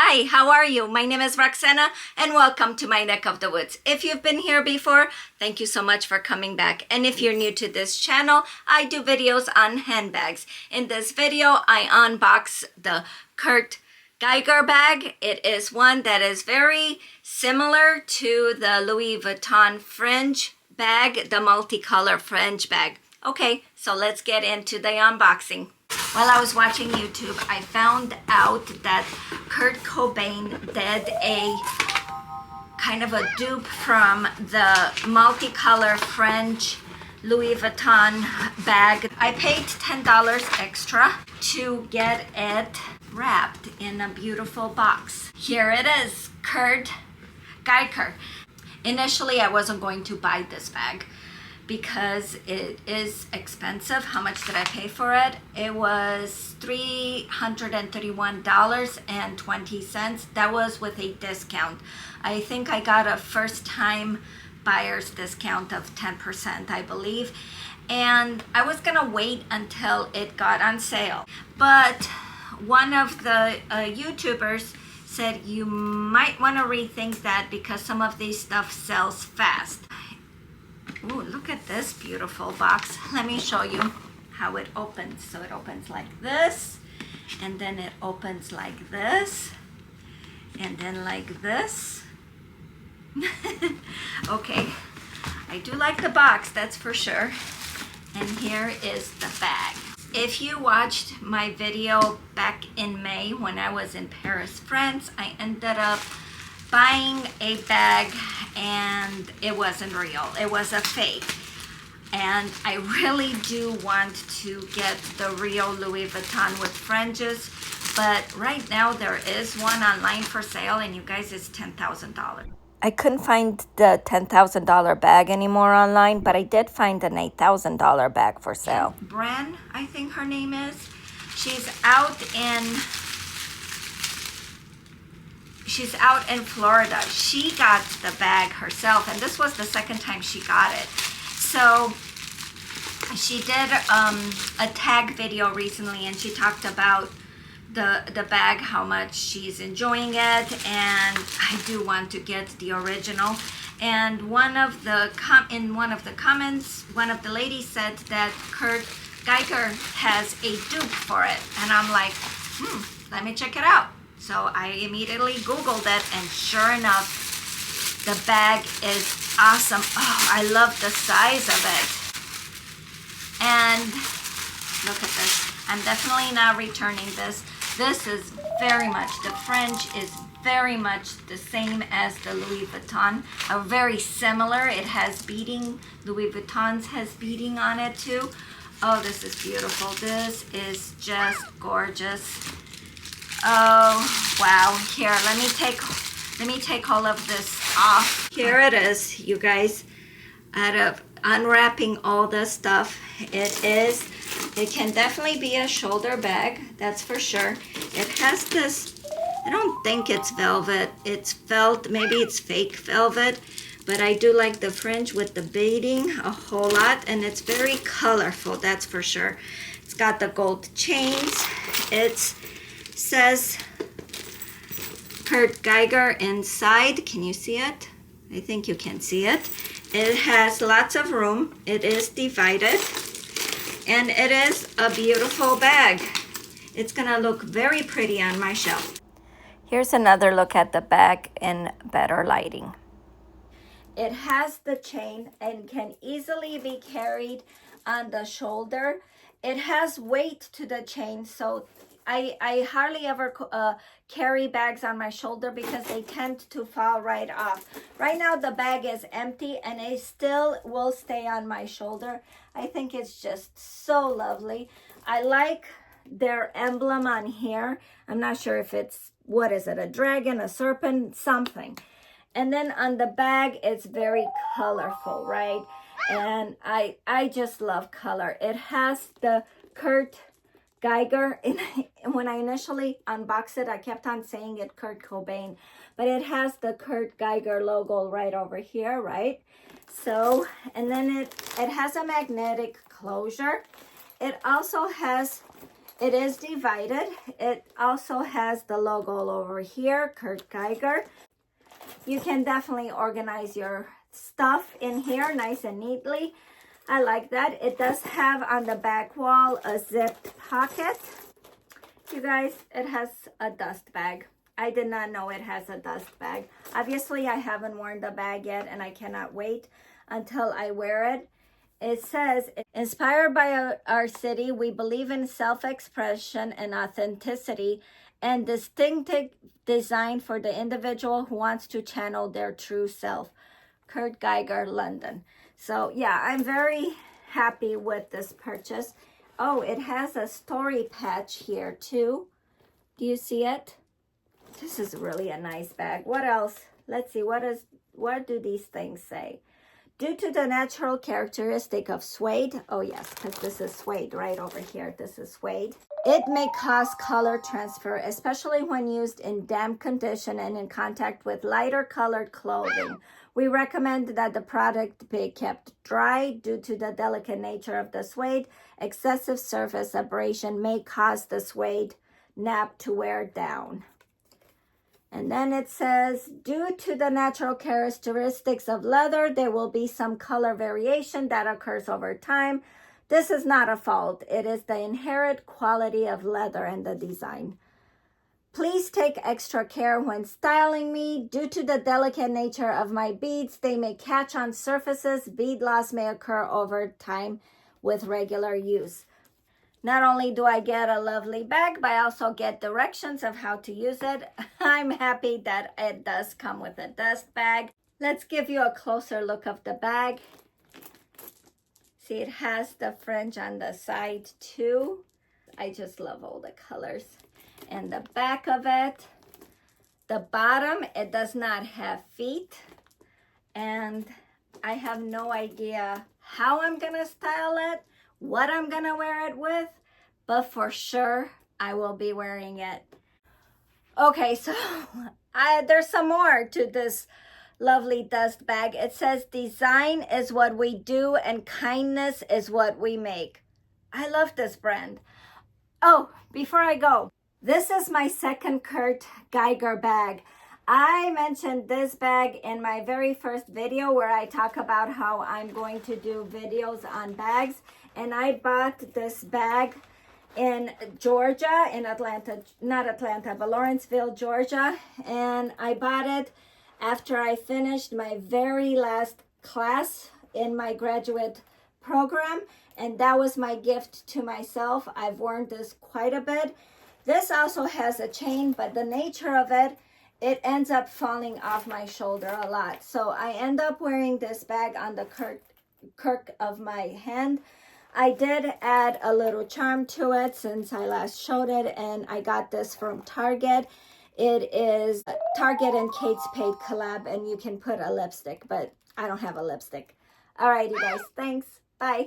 Hi, how are you? My name is Roxana and welcome to my neck of the woods. If you've been here before, thank you so much for coming back. And if you're new to this channel, I do videos on handbags. In this video, I unbox the Kurt Geiger bag. It is one that is very similar to the Louis Vuitton fringe bag, the multicolor fringe bag. Okay, so let's get into the unboxing. While I was watching YouTube, I found out that Kurt Cobain did a kind of a dupe from the multicolor French Louis Vuitton bag. I paid $10 extra to get it wrapped in a beautiful box. Here it is, Kurt Geiger. Initially, I wasn't going to buy this bag because it is expensive. How much did I pay for it? It was $331.20. That was with a discount. I think I got a first-time buyer's discount of 10%, I believe. And I was gonna wait until it got on sale. But one of the YouTubers said you might wanna rethink that because some of these stuff sells fast. Ooh, look at this beautiful box. Let me show you how it opens. So it opens like this, and then it opens like this, and then like this. Okay, I do like the box, that's for sure. And here is the bag. If you watched my video back in May when I was in Paris, France, I ended up buying a bag and it wasn't real. It was a fake. And I really do want to get the real Louis Vuitton with fringes, but right now there is one online for sale, and you guys, it's $10,000. I couldn't find the $10,000 bag anymore online, but I did find an $8,000 bag for sale. Bran, I think her name is. She's out in Florida. She got the bag herself, and this was the second time she got it. So she did a tag video recently, and she talked about the bag, how much she's enjoying it, and I do want to get the original. And in one of the comments, one of the ladies said that Kurt Geiger has a dupe for it, and I'm like, let me check it out. So I immediately Googled it, and sure enough, the bag is awesome. Oh, I love the size of it. And look at this. I'm definitely not returning this. This is very much, the fringe is very much the same as the Louis Vuitton. Very similar. It has beading. Louis Vuitton's has beading on it too. Oh, this is beautiful. This is just gorgeous. Oh, wow. Here, let me take all of this off. Here it is, you guys. Out of unwrapping all this stuff, it can definitely be a shoulder bag, that's for sure. It has this, I don't think it's velvet. It's felt, maybe it's fake velvet, but I do like the fringe with the beading a whole lot, and it's very colorful, that's for sure. It's got the gold chains. It says Kurt Geiger inside. Can you see it? I think you can see it. It has lots of room. It is divided, and it is a beautiful bag. It's gonna look very pretty on my shelf. Here's another look at the bag in better lighting. It has the chain and can easily be carried on the shoulder. It has weight to the chain, so I hardly ever carry bags on my shoulder because they tend to fall right off. Right now the bag is empty and it still will stay on my shoulder. I think it's just so lovely. I like their emblem on here. I'm not sure if it's, what is it, a dragon, a serpent, something. And then on the bag, it's very colorful, right? And I just love color. It has the Kurt Geiger, and when I initially unboxed it, I kept on saying it Kurt Cobain, but it has the Kurt Geiger logo right over here, right? So, and then it has a magnetic closure. It also has It is divided. It also has the logo over here, Kurt Geiger. You can definitely organize your stuff in here nice and neatly. I like that. It does have on the back wall a zipped pocket. You guys, it has a dust bag. I did not know it has a dust bag. Obviously, I haven't worn the bag yet, and I cannot wait until I wear it. It says, inspired by our city, we believe in self-expression and authenticity and distinctive design for the individual who wants to channel their true self. Kurt Geiger London. So yeah, I'm very happy with this purchase. Oh, it has a story patch here too. Do you see it? This is really a nice bag. What else? Let's see, what do these things say? Due to the natural characteristic of suede, oh yes, because this is suede right over here. This is suede. It may cause color transfer, especially when used in damp condition and in contact with lighter colored clothing. We recommend that the product be kept dry due to the delicate nature of the suede. Excessive surface abrasion may cause the suede nap to wear down. And then it says, due to the natural characteristics of leather, there will be some color variation that occurs over time. This is not a fault. It is the inherent quality of leather and the design. Please take extra care when styling me. Due to the delicate nature of my beads, they may catch on surfaces. Bead loss may occur over time with regular use. Not only do I get a lovely bag, but I also get directions of how to use it. I'm happy that it does come with a dust bag. Let's give you a closer look of the bag. See, it has the fringe on the side too. I just love all the colors. And the back of it, the bottom, it does not have feet. And I have no idea how I'm gonna style it, what I'm gonna wear it with, but for sure I will be wearing it. Okay, so there's some more to this lovely dust bag. It says, design is what we do and kindness is what we make. I love this brand. Oh, before I go, this is my second Kurt Geiger bag. I mentioned this bag in my very first video where I talk about how I'm going to do videos on bags. And I bought this bag in Georgia, in Atlanta, not Atlanta, but Lawrenceville, Georgia. And I bought it after I finished my very last class in my graduate program. And that was my gift to myself. I've worn this quite a bit. This also has a chain, but the nature of it, it ends up falling off my shoulder a lot. So I end up wearing this bag on the kirk of my hand. I did add a little charm to it since I last showed it, and I got this from Target. It is Target and Kate Spade collab, and you can put a lipstick, but I don't have a lipstick. All right, you guys, thanks. Bye.